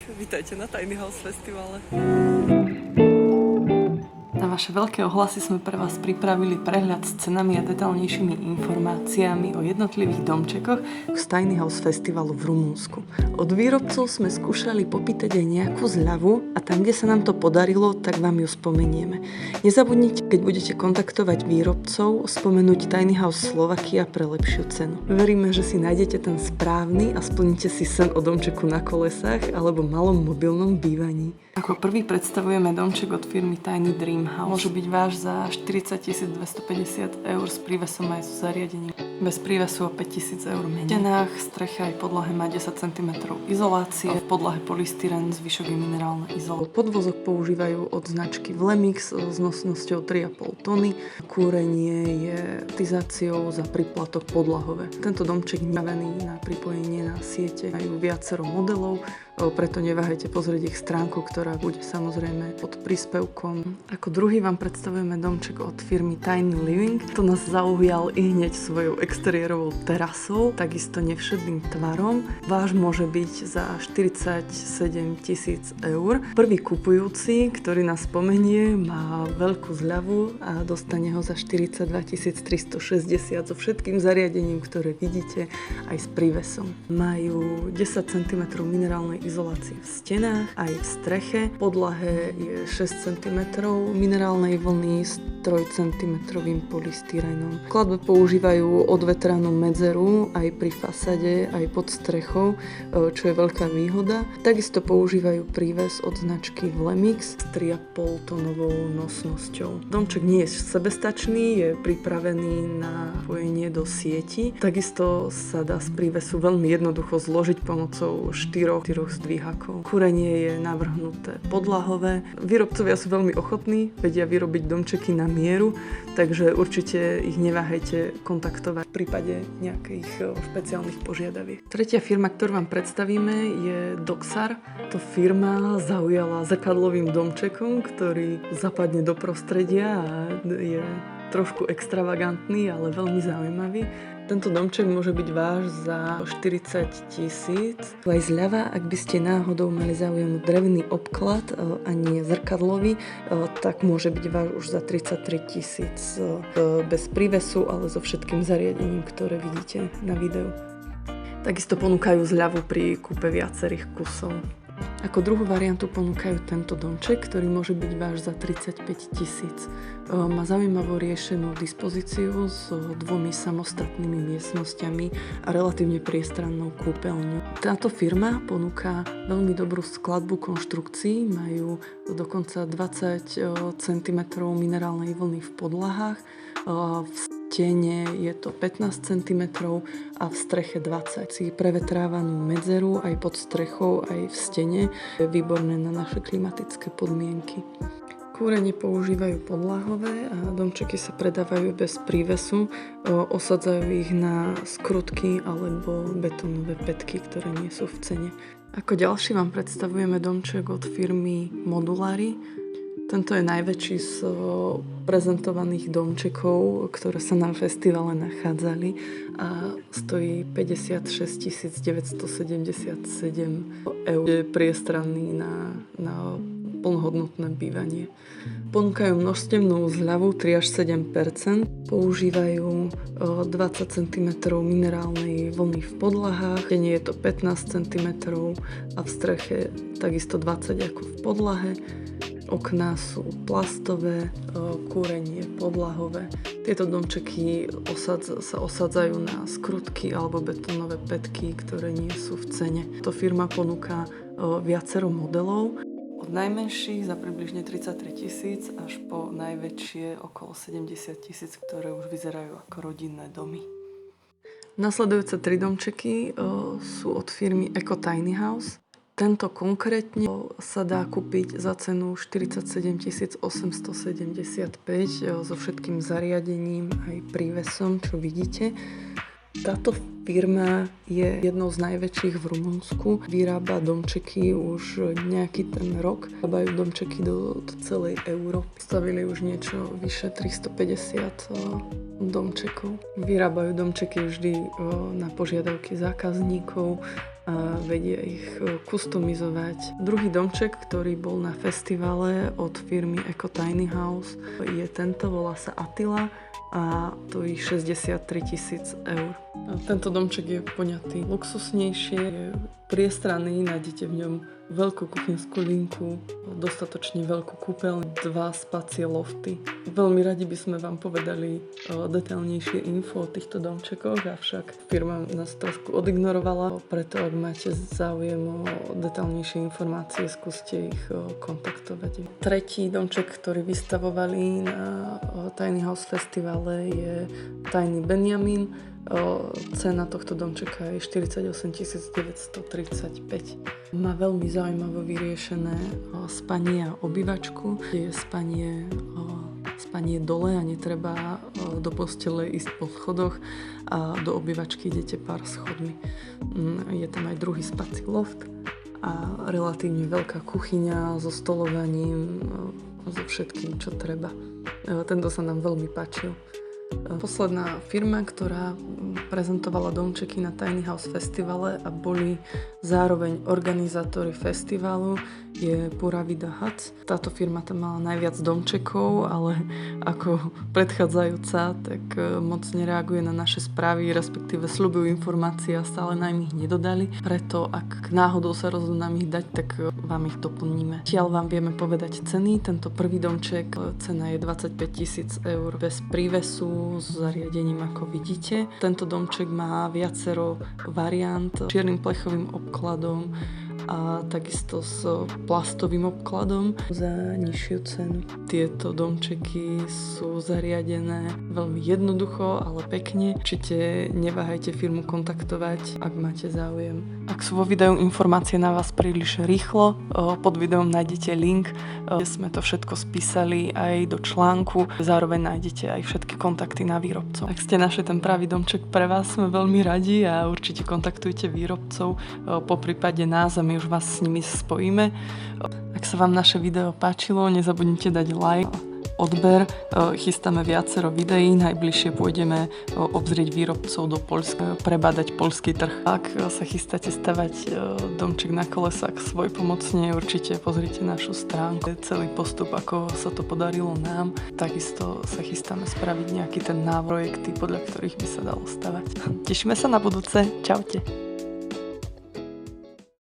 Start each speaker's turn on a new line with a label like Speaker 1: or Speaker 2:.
Speaker 1: Vítajte na Tiny House Festivale.
Speaker 2: Na vaše veľké ohlasy sme pre vás pripravili prehľad s cenami a detailnejšími informáciami o jednotlivých domčekoch z Tiny House Festivalu v Rumunsku. Od výrobcov sme skúšali popýtať aj nejakú zľavu a tam, kde sa nám to podarilo, tak vám ju spomenieme. Nezabudnite, keď budete kontaktovať výrobcov, spomenúť Tiny House Slovakia pre lepšiu cenu. Veríme, že si nájdete ten správny a splníte si sen o domčeku na kolesách alebo malom mobilnom bývaní. Ako prvý predstavujeme domček od firmy Tiny Dream House. Môže byť váš za 40 250 eur s prívesom aj so zariadením. Bez prívesu o 5 000 eur menej. V stenách, streche aj podlahe má 10 cm izolácie, v podlahe polystyren, zvyšok je minerálna izolácia. Podvozok používajú od značky Vlemix s nosnosťou 3,5 tony. Kúrenie je amortizáciou za príplatok podlahové. Tento domček je navený na pripojenie na siete. Majú viacero modelov, preto neváhajte pozrieť ich stránku, ktorá bude samozrejme pod príspevkom. Ako druhý vám predstavujeme domček od firmy Tiny Living. To nás zaujal i hneď svojou exteriérovou terasou, takisto nevšedným tvarom. Váš môže byť za 47 000 eur. Prvý kupujúci, ktorý nás spomenie, má veľkú zľavu a dostane ho za 42 360 so všetkým zariadením, ktoré vidíte, aj s prívesom. Majú 10 cm minerálnej izolácie v stenách, aj v streche. Podlahe je 6 cm minerálnej vlny s 3 cm polystyrenom. V skladbe používajú odvetranú medzeru aj pri fasade, aj pod strechou, čo je veľká výhoda. Takisto používajú príves od značky Vlemix s 3,5 tonovou nosnosťou. Domček nie je sebestačný, je pripravený na spojenie do sieti. Takisto sa dá z prívesu veľmi jednoducho zložiť pomocou 4 zdvíhakov. Kúrenie je navrhnuté podlahové. Výrobcovia sú veľmi ochotní, vedia vyrobiť domčeky na mieru, takže určite ich neváhajte kontaktovať v prípade nejakých špeciálnych požiadaviek. Tretia firma, ktorú vám predstavíme, je Doxar. To firma zaujala zrkadlovým domčekom, ktorý zapadne do prostredia a je trošku extravagantný, ale veľmi zaujímavý. Tento domček môže byť váš za 40 000. Aj zľava, ak by ste náhodou mali záujem o drevený obklad a nie zrkadlový, tak môže byť váš už za 33 000 bez prívesu, ale so všetkým zariadením, ktoré vidíte na videu. Takisto ponúkajú zľavu pri kúpe viacerých kusov. Ako druhú variantu ponúkajú tento domček, ktorý môže byť váš za 35 000. Má zaujímavo riešenú dispozíciu s 2 samostatnými miestnosťami a relatívne priestrannou kúpeľňou. Táto firma ponúka veľmi dobrú skladbu konštrukcií, majú dokonca 20 cm minerálnej vlny v podlahách, v stene je to 15 cm a v streche 20. Si prevetrávanú medzeru aj pod strechou, aj v stene. Je výborné na naše klimatické podmienky. Kúrenie používajú podlahové a domčeky sa predávajú bez prívesu. Osadzajú ich na skrutky alebo betónové pätky, ktoré nie sú v cene. Ako ďalší vám predstavujeme domček od firmy Modulary. Tento je najväčší z prezentovaných domčekov, ktoré sa na festivale nachádzali a stojí 56 977 eur. Je priestranný na plnohodnotné bývanie. Ponúkajú množstevnú zľavu 3 až 7%. Používajú 20 cm minerálnej vlny v podlahách. Nie je to 15 cm a v streche takisto 20 ako v podlahe. Okná sú plastové, kúrenie podlahové. Tieto domčeky sa osadzajú na skrutky alebo betónové pätky, ktoré nie sú v cene. To firma ponúka viacero modelov. Od najmenších za približne 33 000 až po najväčšie okolo 70 000, ktoré už vyzerajú ako rodinné domy. Nasledujúce 3 domčeky sú od firmy Eco Tiny House. Tento konkrétne sa dá kúpiť za cenu 47 875 so všetkým zariadením aj prívesom, čo vidíte. Táto firma je jednou z najväčších v Rumunsku. Vyrába domčeky už nejaký ten rok. Vyrábajú domčeky do celej Európy. Stavili už niečo vyše 350 domčekov. Vyrábajú domčeky vždy na požiadavky zákazníkov a vedia ich customizovať. Druhý domček, ktorý bol na festivale od firmy Eco Tiny House, je tento, volá sa Attila a to je 63 000 eur. Tento domček je poňatý luxusnejšie, je priestranný, nájdete v ňom veľkú kuchynskú linku, dostatočne veľkú kúpeľňu, 2 spacie lofty. Veľmi radi by sme vám povedali detailnejšie info o týchto domčekoch, avšak firma nás trošku odignorovala, preto ak máte záujem o detailnejšie informácie, skúste ich kontaktovať. Tretí domček, ktorý vystavovali na Tiny House festivale, je Tiny Benjamin. Cena tohto domčeka je 48 935. Má veľmi zaujímavo vyriešené spanie a obývačku, kde je spanie dole a netreba do postele ísť po schodoch a do obývačky idete pár schodmi. Je tam aj druhý spací loft a relatívne veľká kuchyňa so stolovaním, so všetkým, čo treba. Tento sa nám veľmi páčil. Posledná firma, ktorá prezentovala domčeky na Tiny House festivale a boli zároveň organizátori festivalu, je Pura Vida Huts. Táto firma tam mala najviac domčekov, ale ako predchádzajúca, tak moc nereaguje na naše správy, respektíve sľubujú informácie a stále nám ich nedodali. Preto ak náhodou sa rozhodnú nám ich dať, tak vám ich doplníme. Tiaľ vám vieme povedať ceny. Tento prvý domček, cena je 25 000 eur bez prívesu, s zariadením, ako vidíte. Tento domček má viacero variant s čiernym plechovým obkladom a takisto s plastovým obkladom za nižšiu cenu. Tieto domčeky sú zariadené veľmi jednoducho, ale pekne. Určite neváhajte firmu kontaktovať, ak máte záujem. Ak sú vo videu informácie na vás príliš rýchlo, pod videom nájdete link, kde sme to všetko spísali aj do článku. Zároveň nájdete aj všetky kontakty na výrobcov. Ak ste našli ten pravý domček pre vás, sme veľmi radi a určite kontaktujte výrobcov, poprípade nás a my už vás s nimi spojíme. Ak sa vám naše video páčilo, nezabudnite dať like, odber. Chystáme viacero videí, najbližšie pôjdeme obzrieť výrobcov do Poľska, prebádať poľský trh. Ak sa chystáte stavať domček na kolesách svojpomocne, určite pozrite našu stránku. Celý postup, ako sa to podarilo nám. Takisto sa chystáme spraviť nejaký ten návrh, projekty, podľa ktorých by sa dalo stavať. Tešíme sa na budúce. Čaute.